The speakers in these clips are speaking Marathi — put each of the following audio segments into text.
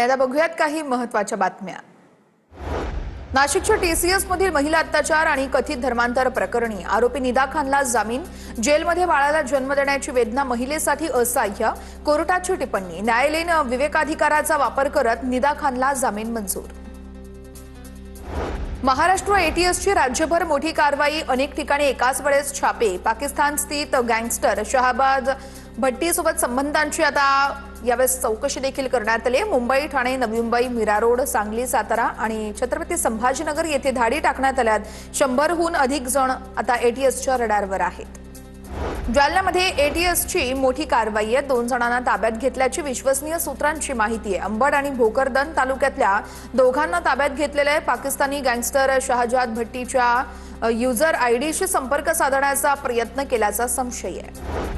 आता बघूयात काही महत्त्वाच्या बातम्या। नाशिकच्या टीसीएस मधील महिला अत्याचार आणि कथित धर्मांतर प्रकरणी आरोपी निदा खानला जामीन। जेलमध्ये बाळाला जन्म देण्याची वेदना महिलेसाठी असह्य, कोर्टाची टिप्पणी। न्यायालयीन विवेकाधिकाराचा वापर करत निदा खानला जामीन मंजूर। महाराष्ट्र एटीएसची राज्यभर मोठी कारवाई, अनेक ठिकाणी एकाच वेळेस छापे। पाकिस्तान स्थित गँगस्टर शहाबाज भट्टीसोबत संबंधांची आता यावेळेस चौकशी देखील करण्यात आली। मुंबई, ठाणे, नवी मुंबई, मीरा रोड, सांगली, सातारा आणि छत्रपती संभाजीनगर येथे धाडी टाकण्यात आल्यात। 100हून अधिक जण आता एटीएसच्या रडारवर आहेत। जालन्यामध्ये एटीएसची मोठी कारवाई आहे। 2 जणांना ताब्यात घेतल्याची विश्वसनीय सूत्रांची माहिती आहे। अंबड आणि भोकरदन तालुक्यातल्या दोघांना ताब्यात घेतलेले आहे। पाकिस्तानी गँगस्टर शहाजाद भट्टीच्या युजर आयडीशी संपर्क साधण्याचा प्रयत्न केल्याचा संशय आहे।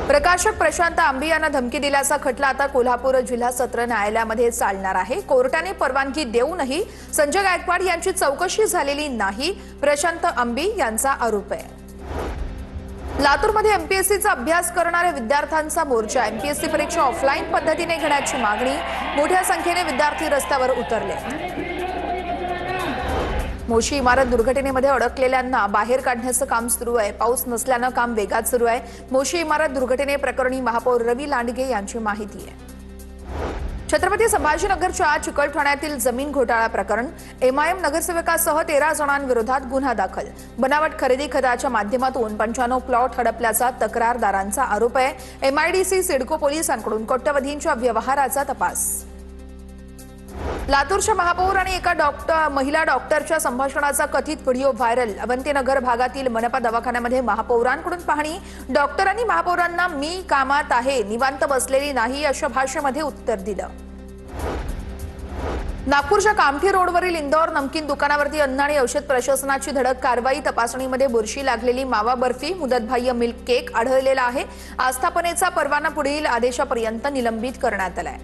प्रकाशक प्रशांत आंबी यांना धमकी दिल्याचा खटला आता कोल्हापूर जिल्हा सत्र न्यायालयामध्ये चालणार आहे। कोर्टाने परवानगी देऊनही संजय गायकवाड यांची चौकशी झालेली नाही, प्रशांत आंबी यांचा आरोप आहे। लातूरमध्ये एमपीएससीचा अभ्यास करणाऱ्या विद्यार्थ्यांचा मोर्चा। एमपीएससी परीक्षा ऑफलाईन पद्धतीने घेण्याची मागणी। मोठ्या संख्येने विद्यार्थी रस्त्यावर उतरले। मोशी इमारत दुर्घटनेमध्ये अडकलेल्यांना बाहेर काढण्याचं काम सुरू आहे। पाऊस नसल्यानं काम वेगात सुरू आहे। मोशी इमारत दुर्घटनेप्रकरणी महापौर रवी लांडगे यांची माहिती आहे। छत्रपती संभाजीनगरच्या चिकलठाण्यातील जमीन घोटाळा प्रकरण। एमआयएम नगरसेवकासह 13 जणांविरोधात गुन्हा दाखल। बनावट खरेदी खताच्या माध्यमातून 95 प्लॉट हडपल्याचा तक्रारदारांचा आरोप आहे। एमआयडीसी सिडको पोलिसांकडून कोट्यवधींच्या व्यवहाराचा तपास। लातूरच्या महापौर आणि एका महिला डॉक्टरच्या संभाषणाचा कथित व्हिडिओ व्हायरल। अवंतीनगर भागातील मनपा दवाखान्यामध्ये महापौरांकडून पाहणी। डॉक्टरांनी महापौरांना मी कामात आहे, निवांत बसलेली नाही अशा भाषेमध्ये उत्तर दिलं। नागपूरच्या कामठी रोडवरील इंदौर नमकीन दुकानावरती अन्न आणि औषध प्रशासनाची धडक कारवाई। तपासणीमध्ये बुरशी लागलेली मावा बर्फी, मुदतबाह्य मिल्क केक आढळलेला आहे। आस्थापनेचा परवाना पुढील आदेशापर्यंत निलंबित करण्यात आलाय।